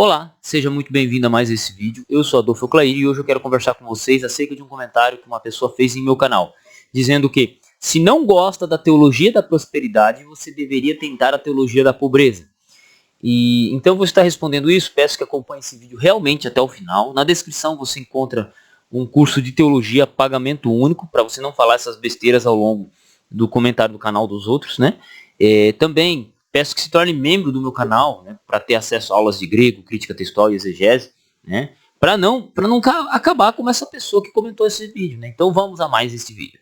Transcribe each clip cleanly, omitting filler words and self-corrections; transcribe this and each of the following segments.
Olá, seja muito bem-vindo a mais esse vídeo. Eu sou Adolfo Clair e hoje eu quero conversar com vocês acerca de um comentário que uma pessoa fez em meu canal, dizendo que se não gosta da teologia da prosperidade, você deveria tentar a teologia da pobreza. E então você está respondendo isso, peço que acompanhe esse vídeo realmente até o final. Na descrição você encontra um curso de teologia pagamento único, para você não falar essas besteiras ao longo do comentário do canal dos outros, né? Também peço que se torne membro do meu canal, né, para ter acesso a aulas de grego, crítica textual e exegese, né? Para não acabar como essa pessoa que comentou esse vídeo, né? Então vamos a mais esse vídeo.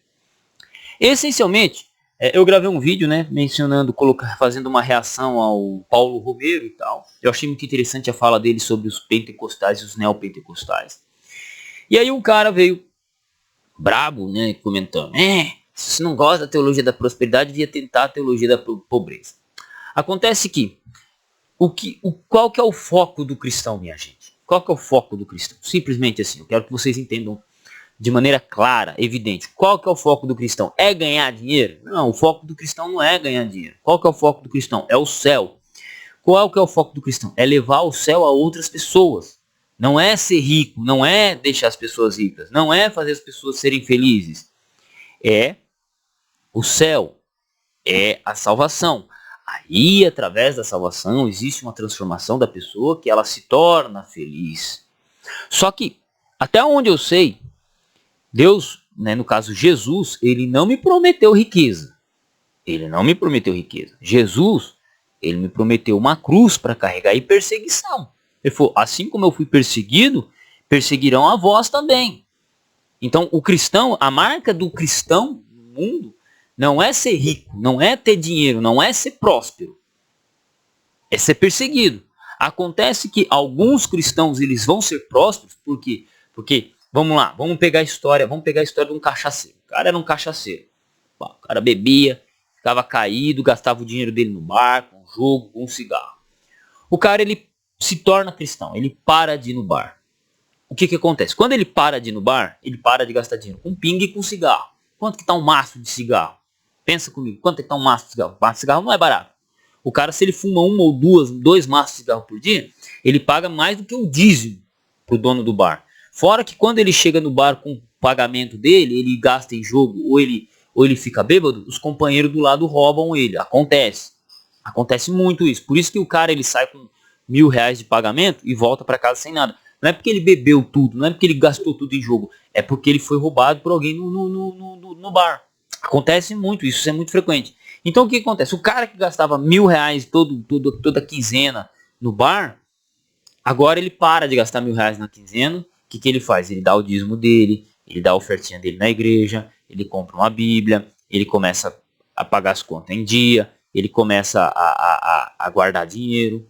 Essencialmente, eu gravei um vídeo, né, mencionando, fazendo uma reação ao Paulo Romero e tal. Eu achei muito interessante a fala dele sobre os pentecostais e os neopentecostais. E aí um cara veio brabo, né, comentando, se você não gosta da teologia da prosperidade, devia tentar a teologia da pobreza. Acontece que, qual que é o foco do cristão, minha gente? Qual que é o foco do cristão? Simplesmente assim, eu quero que vocês entendam de maneira clara, evidente. Qual que é o foco do cristão? É ganhar dinheiro? Não, o foco do cristão não é ganhar dinheiro. Qual que é o foco do cristão? É o céu. Qual que é o foco do cristão? É levar o céu a outras pessoas. Não é ser rico, não é deixar as pessoas ricas, não é fazer as pessoas serem felizes. É o céu, é a salvação. Aí, através da salvação, existe uma transformação da pessoa que ela se torna feliz. Só que, até onde eu sei, Deus, né, no caso Jesus, ele não me prometeu riqueza. Ele não me prometeu riqueza. Jesus, ele me prometeu uma cruz para carregar e perseguição. Ele falou, assim como eu fui perseguido, perseguirão a vós também. Então, o cristão, a marca do cristão no mundo, não é ser rico, não é ter dinheiro, não é ser próspero. É ser perseguido. Acontece que alguns cristãos, eles vão ser prósperos, porque vamos lá, vamos pegar a história de um cachaceiro. O cara era um cachaceiro. O cara bebia, ficava caído, gastava o dinheiro dele no bar, com jogo, com cigarro. O cara, ele se torna cristão, ele para de ir no bar. O que acontece? Quando ele para de ir no bar, ele para de gastar dinheiro com pinga e com cigarro. Quanto que tá um maço de cigarro? Pensa comigo, quanto que tá um maço de cigarro? Um maço de cigarro não é barato. O cara, se ele fuma uma ou dois maços de cigarro por dia, ele paga mais do que o dízimo pro dono do bar. Fora que quando ele chega no bar com o pagamento dele, ele gasta em jogo ou ele fica bêbado, os companheiros do lado roubam ele. Acontece muito isso. Por isso que o cara, ele sai com R$ 1.000 de pagamento e volta para casa sem nada. Não é porque ele bebeu tudo, não é porque ele gastou tudo em jogo, é porque ele foi roubado por alguém no bar. Acontece muito, isso é muito frequente. Então o que acontece? O cara que gastava R$ 1.000 toda quinzena no bar, agora ele para de gastar R$ 1.000 na quinzena. O que ele faz? Ele dá o dízimo dele, ele dá a ofertinha dele na igreja, ele compra uma Bíblia, ele começa a pagar as contas em dia, ele começa a guardar dinheiro.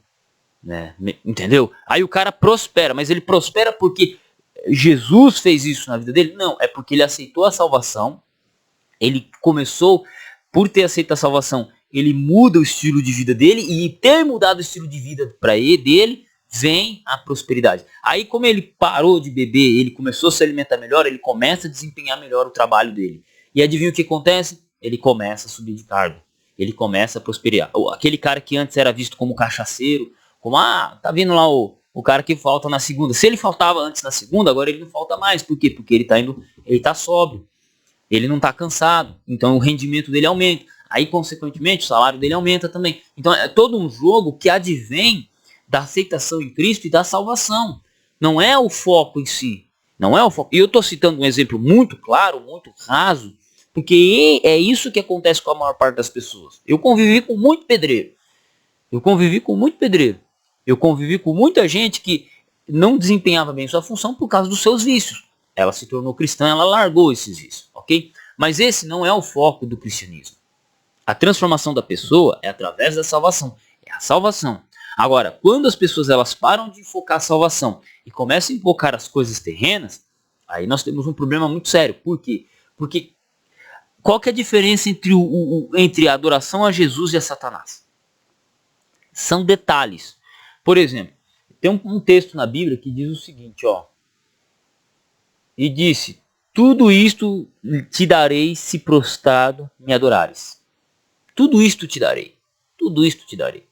Né? Entendeu? Aí o cara prospera, mas ele prospera porque Jesus fez isso na vida dele? Não, é porque ele aceitou a salvação, ele começou, por ter aceito a salvação, ele muda o estilo de vida dele, e ter mudado o estilo de vida para ele, dele, vem a prosperidade. Aí como ele parou de beber, ele começou a se alimentar melhor, ele começa a desempenhar melhor o trabalho dele. E adivinha o que acontece? Ele começa a subir de cargo, ele começa a prosperar. Aquele cara que antes era visto como cachaceiro, como, tá vindo lá o cara que falta na segunda. Se ele faltava antes na segunda, agora ele não falta mais. Por quê? Porque ele tá sóbrio. Ele não tá cansado. Então o rendimento dele aumenta. Aí, consequentemente, o salário dele aumenta também. Então é todo um jogo que advém da aceitação em Cristo e da salvação. Não é o foco em si. Não é o foco. E eu tô citando um exemplo muito claro, muito raso, porque é isso que acontece com a maior parte das pessoas. Eu convivi com muito pedreiro. Eu convivi com muita gente que não desempenhava bem sua função por causa dos seus vícios. Ela se tornou cristã, ela largou esses vícios, ok? Mas esse não é o foco do cristianismo. A transformação da pessoa é através da salvação. É a salvação. Agora, quando as pessoas elas param de focar a salvação e começam a focar as coisas terrenas, aí nós temos um problema muito sério. Por quê? Porque qual que é a diferença entre a adoração a Jesus e a Satanás? São detalhes. Por exemplo, tem um texto na Bíblia que diz o seguinte, ó. E disse, tudo isto te darei se prostrado me adorares. Tudo isto te darei. Tudo isto te darei.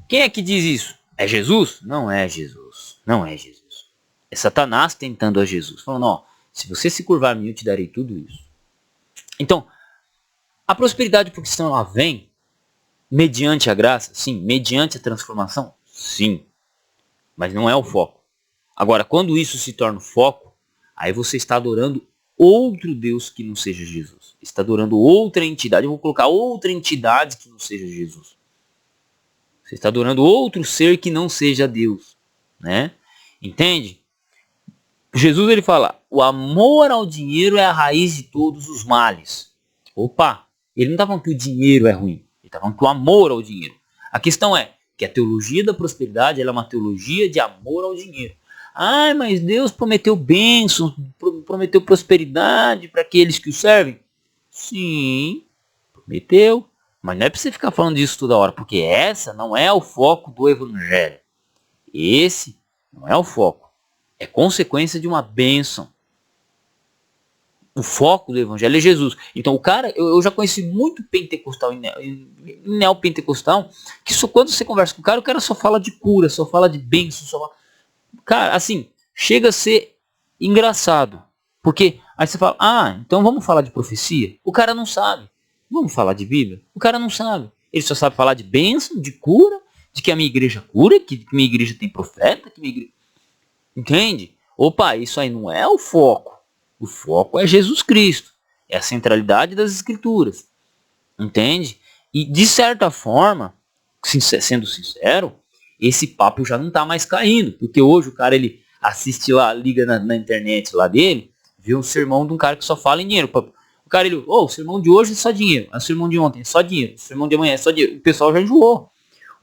Quem é que diz isso? É Jesus? Não é Jesus. Não é Jesus. É Satanás tentando a Jesus. Falando, ó, se você se curvar a mim, eu te darei tudo isso. Então, a prosperidade para o cristão, ela vem mediante a graça? Sim. Mediante a transformação? Sim. Mas não é o foco. Agora, quando isso se torna o foco, aí você está adorando outro Deus que não seja Jesus. Está adorando outra entidade. Eu vou colocar outra entidade que não seja Jesus. Você está adorando outro ser que não seja Deus, né? Entende? Jesus, ele fala, o amor ao dinheiro é a raiz de todos os males. Opa, ele não está falando que o dinheiro é ruim. Ele está falando que o amor ao dinheiro. A questão é que a teologia da prosperidade, ela é uma teologia de amor ao dinheiro. Ah, mas Deus prometeu bênçãos, prometeu prosperidade para aqueles que o servem? Sim, prometeu. Mas não é para você ficar falando disso toda hora, porque essa não é o foco do evangelho. Esse não é o foco. É consequência de uma bênção. O foco do evangelho é Jesus. Então o cara, eu já conheci muito pentecostal e neopentecostal, que só quando você conversa com o cara só fala de cura, só fala de bênção, só fala... Cara, assim, chega a ser engraçado. Porque aí você fala, ah, então vamos falar de profecia? O cara não sabe. Vamos falar de Bíblia? O cara não sabe. Ele só sabe falar de bênção, de cura, de que a minha igreja cura, que minha igreja tem profeta, que minha igreja... Entende? Opa, isso aí não é o foco. O foco é Jesus Cristo. É a centralidade das escrituras. Entende? E de certa forma, sendo sincero, esse papo já não tá mais caindo. Porque hoje o cara, ele assiste lá, liga na internet lá dele, vê um sermão de um cara que só fala em dinheiro. O cara, ele, o sermão de hoje é só dinheiro. O sermão de ontem é só dinheiro. O sermão de amanhã é só dinheiro. O pessoal já enjoou.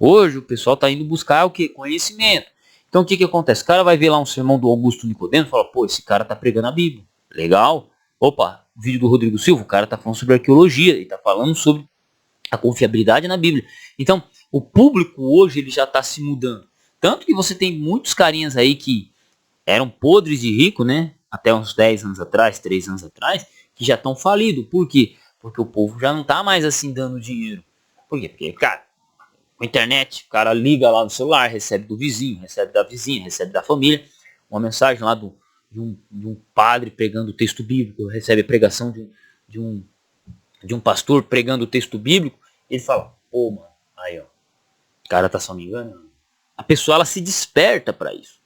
Hoje o pessoal tá indo buscar o quê? Conhecimento. Então o que acontece? O cara vai ver lá um sermão do Augusto Nicodemo e fala, pô, esse cara tá pregando a Bíblia. Legal. Opa, vídeo do Rodrigo Silva, o cara tá falando sobre arqueologia, ele tá falando sobre a confiabilidade na Bíblia. Então, o público hoje, ele já tá se mudando. Tanto que você tem muitos carinhas aí que eram podres de rico, né? Até uns 10 anos atrás, 3 anos atrás, que já estão falidos. Por quê? Porque o povo já não tá mais assim dando dinheiro. Por quê? Porque, cara, com a internet, o cara liga lá no celular, recebe do vizinho, recebe da vizinha, recebe da família, uma mensagem lá de um padre pregando o texto bíblico, recebe a pregação de um, de um pastor pregando o texto bíblico, ele fala, pô, mano, aí ó, o cara tá só me enganando. A pessoa, ela se desperta para isso.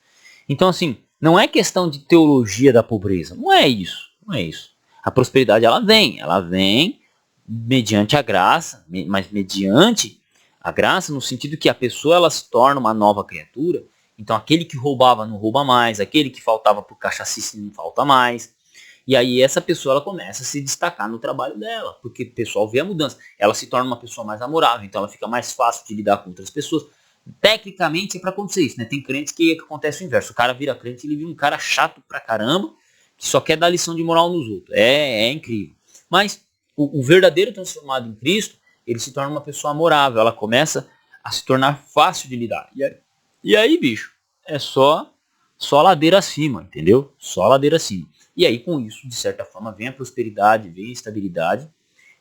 Então assim, não é questão de teologia da pobreza, não é isso, não é isso. A prosperidade, ela vem mediante a graça, mas mediante a graça no sentido que a pessoa, ela se torna uma nova criatura. Então aquele que roubava não rouba mais, aquele que faltava por cachacice não falta mais. E aí essa pessoa, ela começa a se destacar no trabalho dela, porque o pessoal vê a mudança. Ela se torna uma pessoa mais amorável, então ela fica mais fácil de lidar com outras pessoas. Tecnicamente é para acontecer isso, né? Tem crentes que acontece o inverso. O cara vira crente e ele vira um cara chato pra caramba, que só quer dar lição de moral nos outros. É incrível. Mas o verdadeiro transformado em Cristo, ele se torna uma pessoa amorável. Ela começa a se tornar fácil de lidar. E aí, bicho, é só ladeira acima, entendeu? Só ladeira acima. E aí, com isso, de certa forma, vem a prosperidade, vem a estabilidade.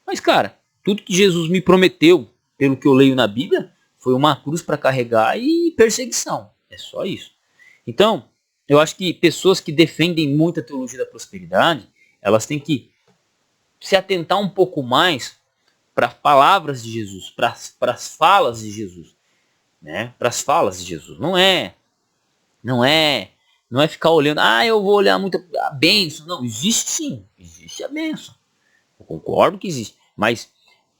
Mas, cara, tudo que Jesus me prometeu, pelo que eu leio na Bíblia, foi uma cruz para carregar e perseguição. É só isso. Então, eu acho que pessoas que defendem muito a teologia da prosperidade, elas têm que se atentar um pouco mais para as palavras de Jesus, para as falas de Jesus, né? Para as falas de Jesus. Não é ficar olhando, eu vou olhar muito a bênção. Não, existe sim, existe a bênção. Eu concordo que existe, mas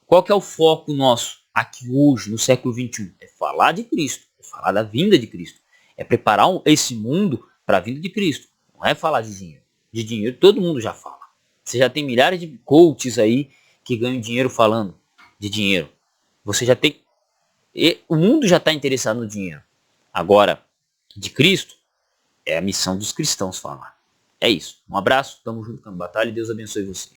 qual que é o foco nosso aqui hoje, no século XXI? É falar de Cristo, é falar da vinda de Cristo, é preparar esse mundo para a vinda de Cristo. Não é falar de dinheiro. De dinheiro todo mundo já fala. Você já tem milhares de coaches aí que ganham dinheiro falando de dinheiro. Você já tem... o mundo já está interessado no dinheiro. Agora, de Cristo, é a missão dos cristãos falar. É isso. Um abraço, tamo junto na batalha e Deus abençoe você.